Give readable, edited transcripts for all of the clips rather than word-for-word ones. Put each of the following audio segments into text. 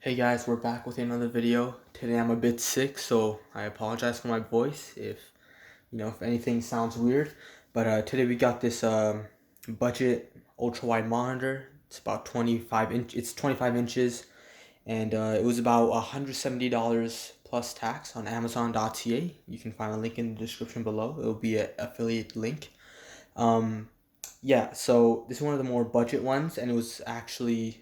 Hey guys, we're back with another video. Today I'm a bit sick, so I apologize for my voice if if anything sounds weird. But today we got this budget ultra-wide monitor. It's about 25 inches, and it was about $170 plus tax on Amazon.ca. You can find a link in the description below. It will be an affiliate link. Yeah, so this is one of the more budget ones, and it was actually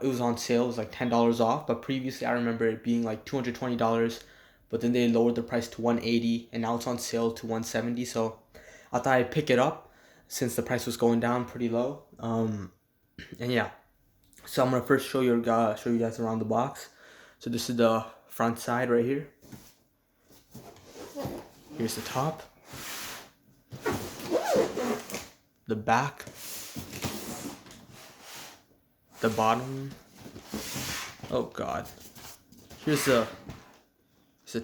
it was on sale. It was like $10 off, but previously I remember it being like $220, but then they lowered the price to $180, and now it's on sale to $170. So I thought I'd pick it up since the price was going down pretty low. And yeah, so I'm gonna first show you guys around the box. So this is the front side right here. Here's the top, the back, the bottom. Oh god, here's the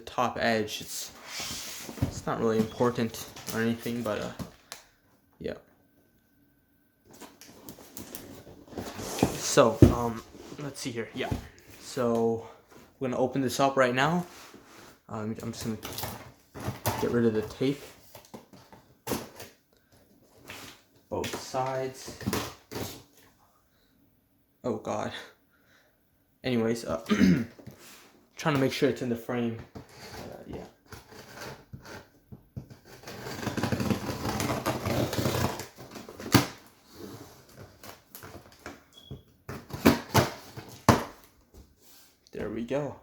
top edge. It's not really important or anything, but yeah. So let's see here. Yeah, so we're gonna open this up right now. I'm just gonna get rid of the tape, both sides. Oh god. Anyways, trying to make sure it's in the frame. Yeah. There we go.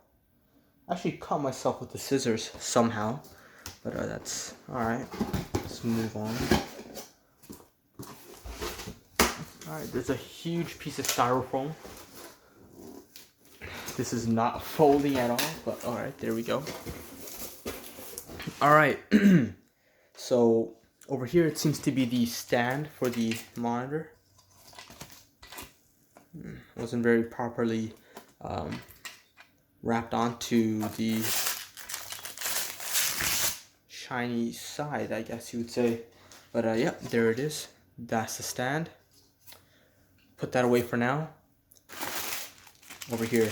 I actually caught myself with the scissors somehow, but that's alright. Let's move on. Alright, there's a huge piece of styrofoam. This is not folding at all, but alright, there we go. Alright, so over here it seems to be the stand for the monitor. Wasn't very properly wrapped onto the shiny side, I guess you would say. But yeah, there it is. That's the stand. Put that away for now. Over here,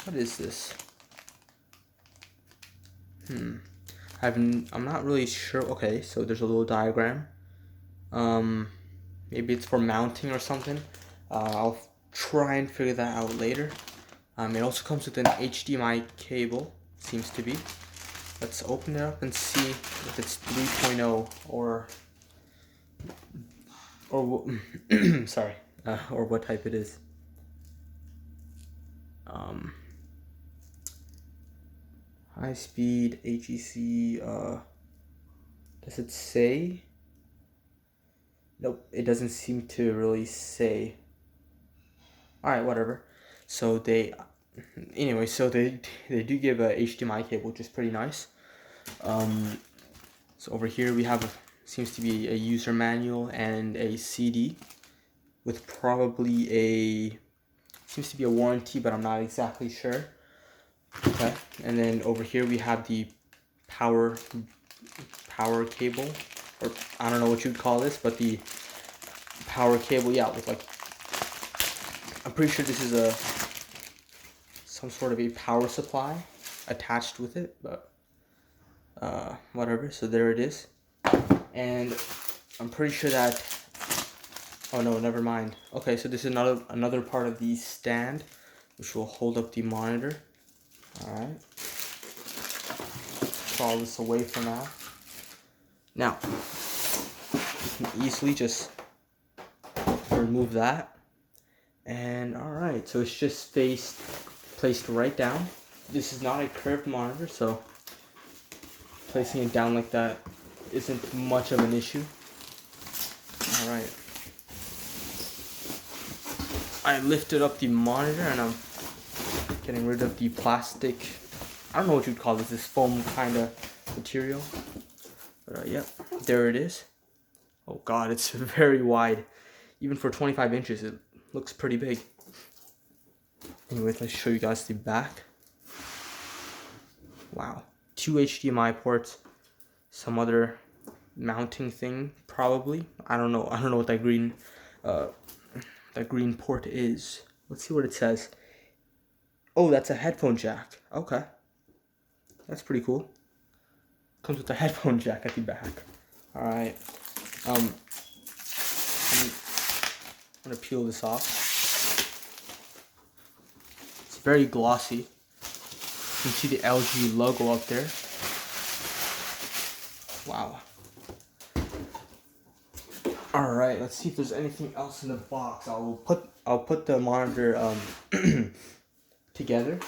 what is this? I'm not really sure. Okay, so there's a little diagram. Maybe it's for mounting or something. I'll try and figure that out later. It also comes with an Hdmi cable, seems to be. Let's open it up and see if it's 3.0 or sorry, or what type it is. High speed HEC, does it say? Nope, it doesn't seem to really say. Alright, whatever. So they do give a HDMI cable, which is pretty nice. So over here we have seems to be a user manual and a CD with probably seems to be a warranty, but I'm not exactly sure. Okay, and then over here we have the power cable, or I don't know what you'd call this, but the power cable, yeah, with like, I'm pretty sure this is some sort of a power supply attached with it, but whatever. So there it is, and I'm pretty sure that, oh no, never mind. Okay, so this is another part of the stand which will hold up the monitor. Alright, put all this away for now. Now you can easily just remove that, and alright, so it's just placed right down. This is not a curved monitor, so placing it down like that isn't much of an issue. Alright, I lifted up the monitor and I'm getting rid of the plastic, I don't know what you'd call this foam kind of material. But yeah, there it is. Oh god, it's very wide. Even for 25 inches, it looks pretty big. Anyways, let's show you guys the back. Wow. 2 HDMI ports, some other mounting thing probably. I don't know what that green port is. Let's see what it says. Oh, that's a headphone jack. Okay, that's pretty cool. Comes with a headphone jack at the back. All right. I'm gonna peel this off. It's very glossy. You can see the LG logo up there. Wow. All right, let's see if there's anything else in the box. I'll put the monitor together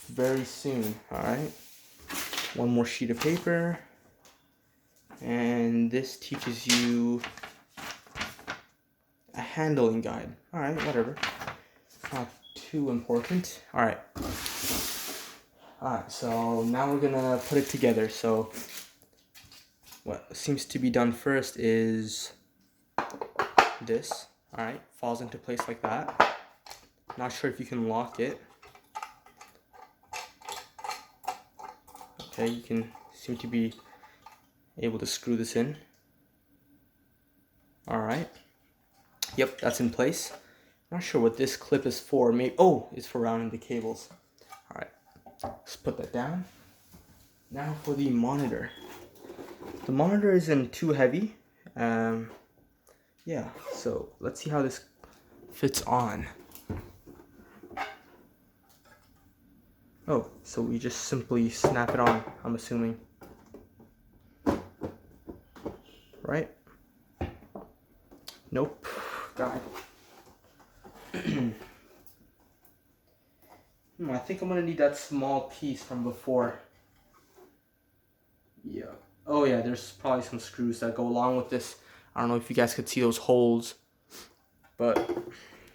very soon. All right. One more sheet of paper, and this teaches you a handling guide. All right, whatever. Not too important. All right. So now we're gonna put it together. So what seems to be done first is this. All right, falls into place like that. Not sure if you can lock it. Okay, you can seem to be able to screw this in. All right. Yep, that's in place. Not sure what this clip is for. Maybe, oh, it's for rounding the cables. All right, let's put that down. Now for the monitor. The monitor isn't too heavy. Yeah, so let's see how this fits on. Oh, so we just simply snap it on, I'm assuming. Right? Nope. God. I think I'm gonna need that small piece from before. Yeah. Oh yeah, there's probably some screws that go along with this. I don't know if you guys could see those holes, but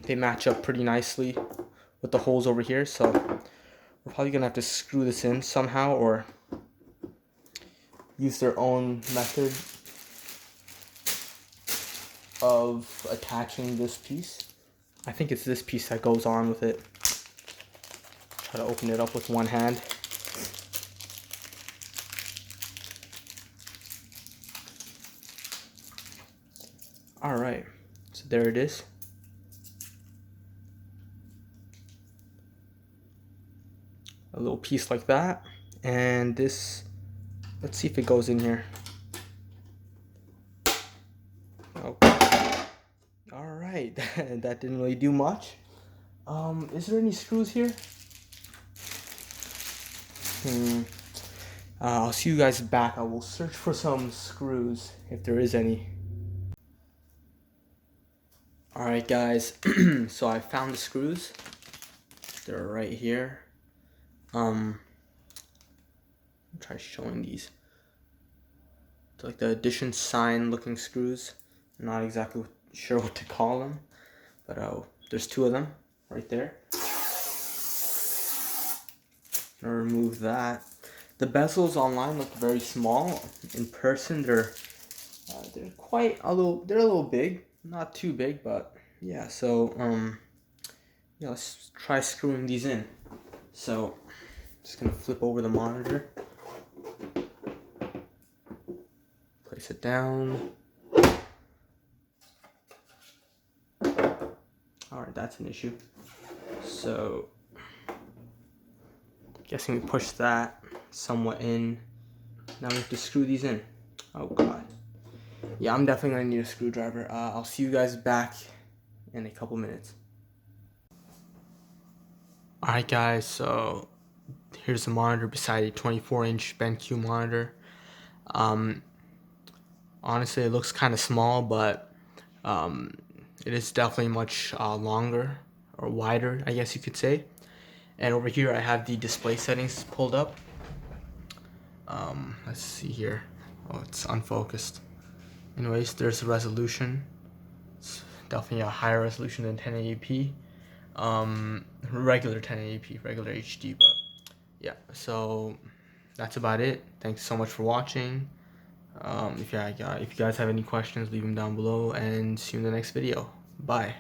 they match up pretty nicely with the holes over here, so we're probably gonna have to screw this in somehow or use their own method of attaching this piece. I think it's this piece that goes on with it. Try to open it up with one hand. All right, so there it is. A little piece like that, and this, let's see if it goes in here. Okay. All right, that didn't really do much. Is there any screws here? I'll see you guys back. I will search for some screws if there is any. All right, guys. So I found the screws. They're right here. I'll try showing these. It's like the addition sign looking screws. I'm not exactly sure what to call them, but there's two of them right there. I'll remove that. The bezels online look very small. In person, they're quite a little. They're a little big, not too big, but yeah. So yeah, let's try screwing these in. So just gonna flip over the monitor, place it down. All right, that's an issue. So guessing we push that somewhat in. Now we have to screw these in. Oh god. Yeah, I'm definitely gonna need a screwdriver. I'll see you guys back in a couple minutes. Alright guys, so here's the monitor beside a 24-inch BenQ monitor. Honestly, it looks kind of small, but it is definitely much longer or wider, I guess you could say. And over here I have the display settings pulled up. Let's see here. Oh, it's unfocused. Anyways, there's the resolution. It's definitely a higher resolution than 1080p. Regular 1080p, regular HD, but yeah, so that's about it. Thanks so much for watching. If you guys have any questions, leave them down below, and see you in the next video. Bye.